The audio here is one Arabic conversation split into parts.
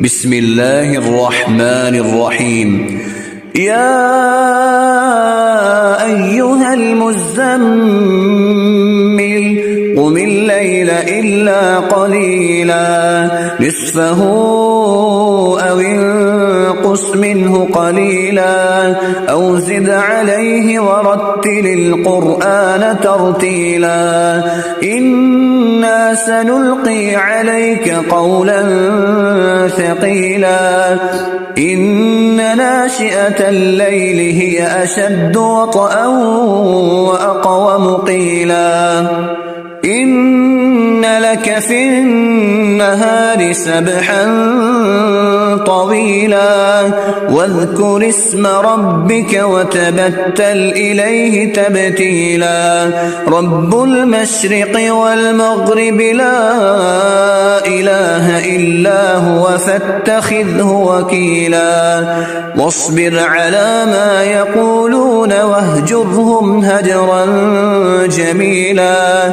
بسم الله الرحمن الرحيم. يا أيها المزمل قم الليل إلا قليلا نصفه أو انقص منه قليلا أو زد عليه ورتل القرآن ترتيلا إنا سنلقي عليك قولا ثقيلا إن ناشئة الليل هي أشد وطئا وأقوم قيلا إن لك في النهار سبحا طويلا واذكر اسم ربك وتبتل إليه تبتيلا رب المشرق والمغرب لا إله إلا هو فاتخذه وكيلا واصبر على ما يقولون واهجرهم هجرا جميلا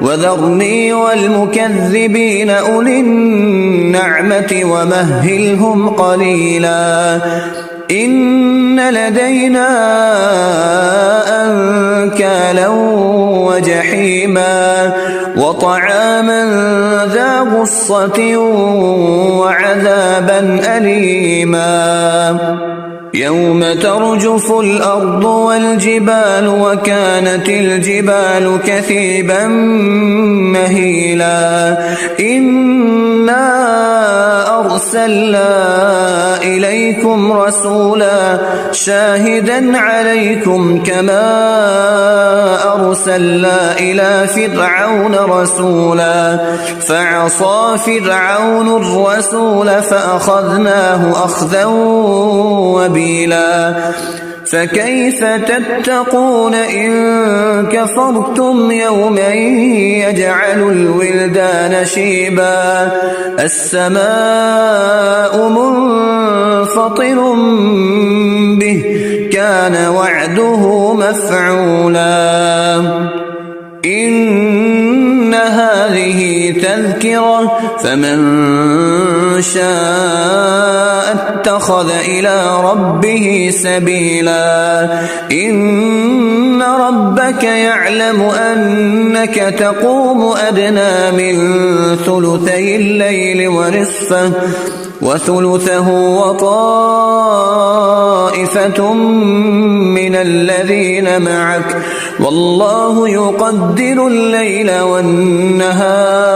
وذرني والمكذبين أولي النعمة ومهلهم قليلا إن لدينا أنكالا وجحيما وطعاما ذا غصة وعذابا أليما يوم ترجف الأرض والجبال وكانت الجبال كثيبا مهيلا إنا أرسلنا إليكم رسولا شاهدا عليكم كما أرسلنا إلى فرعون رسولا فعصى فرعون الرسول فأخذناه أخذا وبيلا فكيف تتقون إن كفرتم يوما يجعل الولدان شيبا السماء منفطر به كان وعده مفعولا إن هذه تذكرة فمن شاء اتخذ إلى ربه سبيلا إن ربك يعلم أنك تقوم أدنى من ثلثي الليل ونصفه وثلثه وطائفة من الذين معك والله يقدر الليل والنهار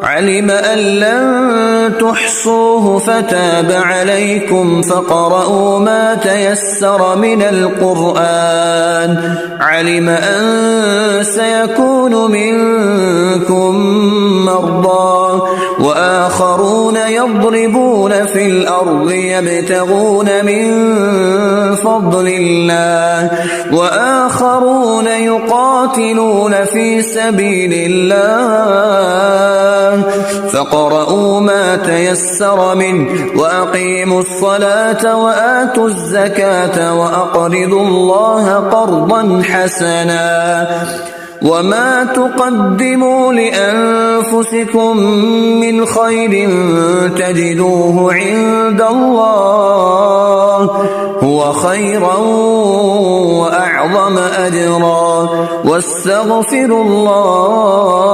علم أن لن تحصوه فتاب عليكم فقرؤوا ما تيسر من القرآن علم أن سيكون منكم مرضى وآخرون يضربون في الأرض يبتغون من فضل الله وآخرون يقاتلون في سبيل الله فقرؤوا ما تيسر منه وأقيموا الصلاة وآتوا الزكاة وأقرضوا الله قرضا حسنا وما تقدموا لأنفسكم من خير تجدوه عند الله هو خيرا وأعظم أجرا واستغفروا الله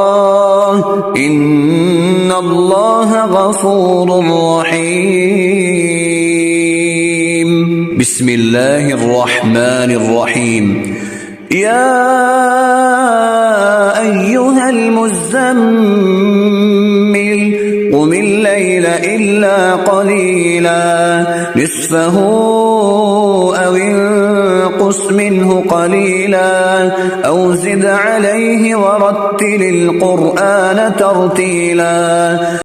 إن الله غفور رحيم. بسم الله الرحمن الرحيم. يا أيها المزمل قم الليل إلا قليلا نصفه أو انقص منه قليلا أو زد عليه ورتل القرآن ترتيلا